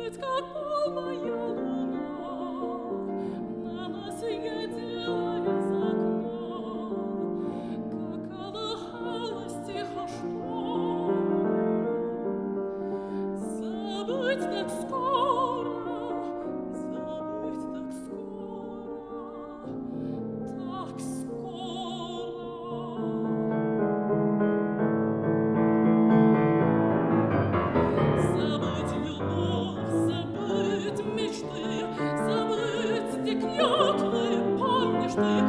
забыть, как полная луна на нас глядела из окна, как колыхалось тихо что. Забыть так скоро, забыть так скоро, так скоро. Забыть любовь, забыть мечты, забыть те клятвы, помнишь ты?